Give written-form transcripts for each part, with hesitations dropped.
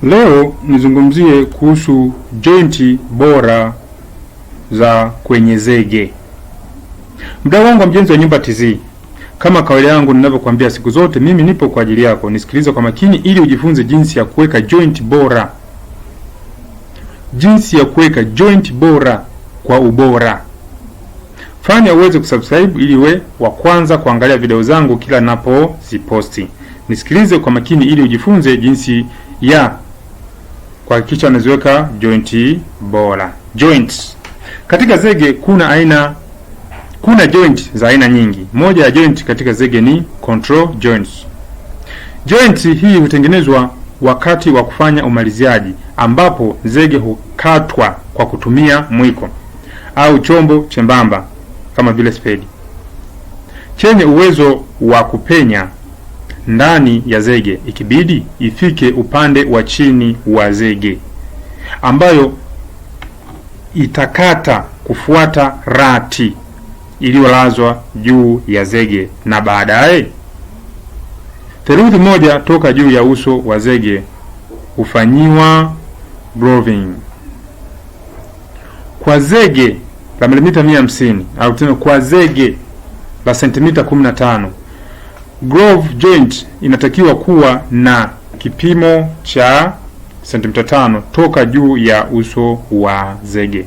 Leo nizungumzie kuhusu jointi bora za kwenye zege. Mdau wangu wa Mjenzi wa Nyumba TZ, kama kawaida yangu ninavyokuambia siku zote, mimi nipo kwa ajili yako. Nisikilize kwa makini ili ujifunze jinsi ya kuweka joint bora. Jinsi ya kuweka joint bora kwa ubora. Fanya uweze kusubscribe ili uwe wa kwanza kuangalia video zangu kila ninapoziposti. Nisikilize kwa makini ili ujifunze jinsi ya kuhakikisha unaziweka joint bora. Joints. Katika zege kuna joint za aina nyingi. Moja ya joint katika zege ni control joints. Joint hii hutengenezwa wakati wa kufanya umaliziaji, ambapo zege hukatwa kwa kutumia mwiko au chombo chembamba kama vile spedi chenye uwezo wa kupenya ndani ya zege, ikibidi ifike upande wa chini wa zege, ambayo itakata kufuata rati iliyolazwa juu ya zege, na baadaye theluthi moja toka juu ya uso wa zege hufanyiwa grooving. Kwa zege la milimita 150 au tena kwa zege la sentimita 15, groove joint inatakiwa kuwa na kipimo cha sentimita 5 toka juu ya uso wa zege.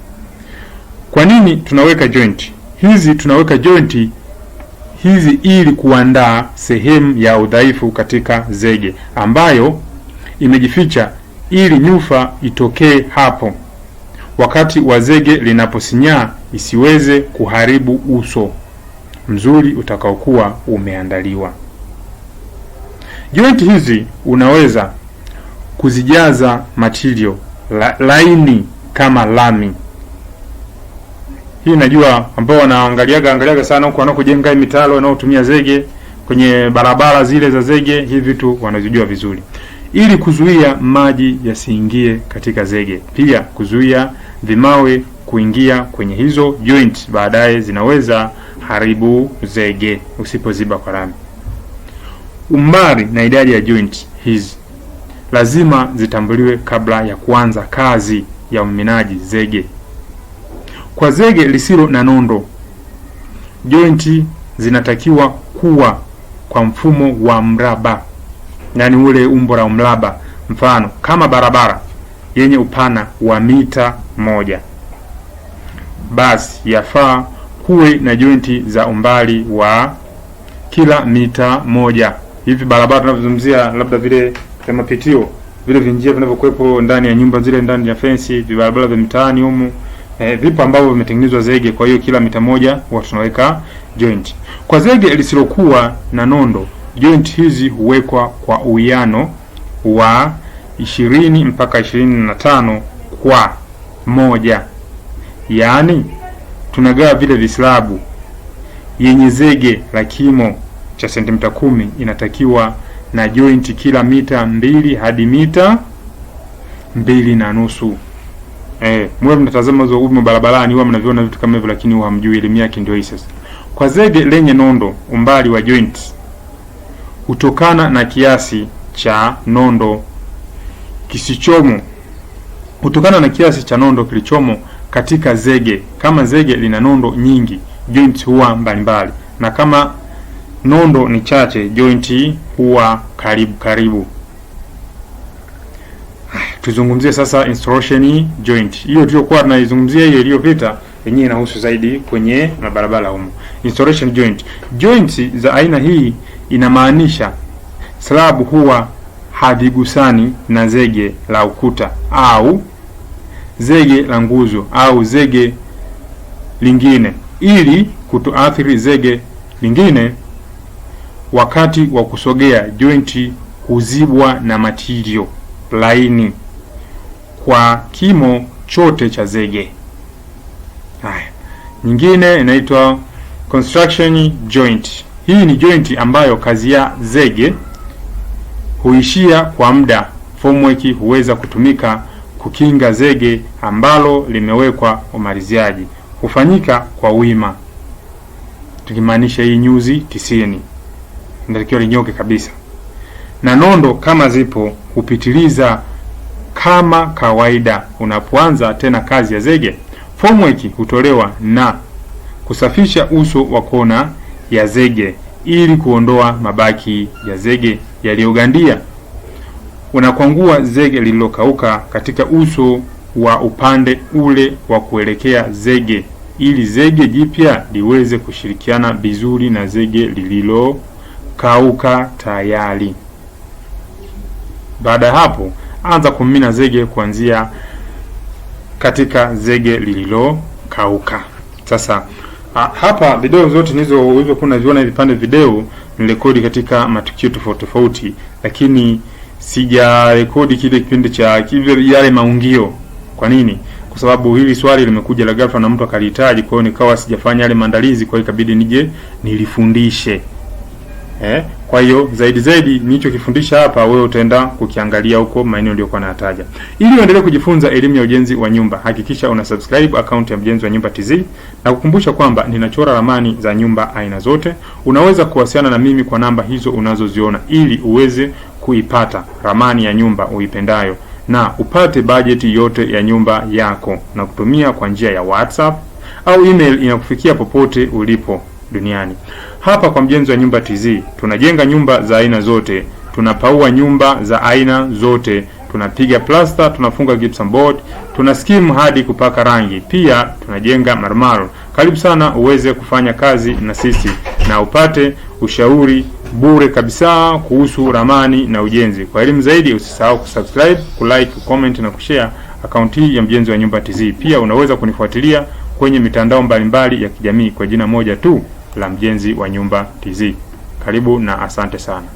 Kwa nini tunaweka joint hizi? Tunaweka joint hizi ili kuandaa sehemu ya udhaifu katika zege ambayo imejificha, ili nyufa itokee hapo wakati wa zege linaposinyaa, isiweze kuharibu uso mzuri utakaokuwa umeandaliwa. Joint hizi unaweza kuzijaza material laini kama lami. Hii najua ambao wanaangaliaga sana huko wanakojenga mitalo wanaotumia zege kwenye barabara zile za zege, hivi vitu wanazijua vizuri, ili kuzuia maji yasiingie katika zege, pia kuzuia vimawe kuingia kwenye hizo joint, baadaye zinaweza haribu zege usipoziba kwa lami. Umbali na idadi ya joint hizi lazima zitambuliwe kabla ya kuanza kazi ya uminaji zege. Kwa zege lisilo na nondo, joint zinatakiwa kuwa kwa mfumo wa mraba, yani ule umbo la mraba. Mfano, kama barabara yenye upana wa mita 1, basi yafaa kuwe na joint za umbali wa kila mita 1. Hivi barabara tunavyozungumzia labda vile kwa mapitio, vile vinjia vinavyokuepo ndani ya nyumba zile, ndani ya fence, vibarabara vya mitaani humu, vipo ambavyo vimetengenezwa zege. Kwa hiyo kila mita 1 huwa tunaweka joint. Kwa zege lisilokuwa na nondo, joint hizi huwekwa kwa uwiano wa 20 mpaka 25 kwa 1. Yaani tunagawa vile vislabu. Yenye zege la kimo cha sentimita 10 inatakiwa na joint kila mita 2 hadi mita 2.5. Mwe mnatazama hizo huko barabarani, huwa mnaviona vitu kama hivyo, lakini huwa hamjui elimu yake ndio hii sasa. Kwa zege lenye nondo, umbali wa joint hutokana na kiasi cha nondo kisichomo, kilichomo katika zege. Kama zege lina nondo nyingi, joint huwa mbalimbali, na kama nondo ni chache, joint huwa karibu. Tuzungumzie sasa installation joint. Hiyo tuliokuwa tunaizungumzia hiyo iliyopita, yenyewe inahusu zaidi kwenye mabarabara humo. Installation joint. Joints za aina hii inamaanisha slab huwa havigusani na zege la ukuta au zege la nguzo au zege lingine, ili kutoathiri zege lingine. Wakati wa kusogea, joint huzibwa na material laini kwa kimo chote cha zege. Haya, nyingine inaitwa construction joint. Hii ni joint ambayo kazi ya zege huishia kwa muda. Formwork huweza kutumika kukinga zege ambalo limewekwa umaliziaji. Hufanyika kwa wima, tukimaanisha hii nyuzi 90 ndio linyoke kabisa. Na nondo kama zipo hupitiliza kama kawaida unapoanza tena kazi ya zege. Formwork hutolewa na kusafisha uso wa kona ya zege ili kuondoa mabaki ya zege yaliyogandia. Unakwangua zege lililokauka katika uso wa upande ule wa kuelekea zege ili zege jipya liweze kushirikiana vizuri na zege lililokauka tayari. Baada ya hapo, anza kumimina zege kuanzia katika zege lililokauka. Sasa hapa video zote hizo kuna ziona vipande video nirekodi katika matukio tofauti tofauti, lakini sija rekodi kile kipindi cha yale maungio. Kwa nini? Kwa sababu hili swali limekuja la ghafla na mtu akalihitaji, kwa hiyo nikawa sijafanya yale maandalizi, kwa hiyo ikabidi nije nilifundishe. Kwa hiyo zaidi nilichokifundisha hapa wewe utaenda kukiangalia huko maeneo niliyokuwa nataja. Ili uendelee kujifunza elimu ya ujenzi wa nyumba, hakikisha una subscribe account ya Mjenzi wa Nyumba TZ, na kukumbusha kwamba ninachora ramani za nyumba aina zote. Unaweza kuwasiliana na mimi kwa namba hizo unazoziona ili uweze kuipata ramani ya nyumba uipendayo na upate bajeti yote ya nyumba yako na kutumia kwa njia ya WhatsApp au email inakufikia popote ulipo duniani. Hapa kwa Mjenzi wa Nyumba TZ tunajenga nyumba za aina zote, tunapaua nyumba za aina zote, tunapiga plaster, tunafunga gypsum board, tuna skim hadi kupaka rangi, pia tunajenga marmaro. Karibu sana uweze kufanya kazi na sisi na upate ushauri bure kabisa kuhusu ramani na ujenzi. Kwa elimu zaidi usisahau kusubscribe, kulike, kucomment na kushare account hii ya Mjenzi wa Nyumba TZ. Pia unaweza kunifuatilia kwenye mitandao mbalimbali ya kijamii kwa jina moja tu la Mjenzi wa Nyumba TZ. Karibu na asante sana.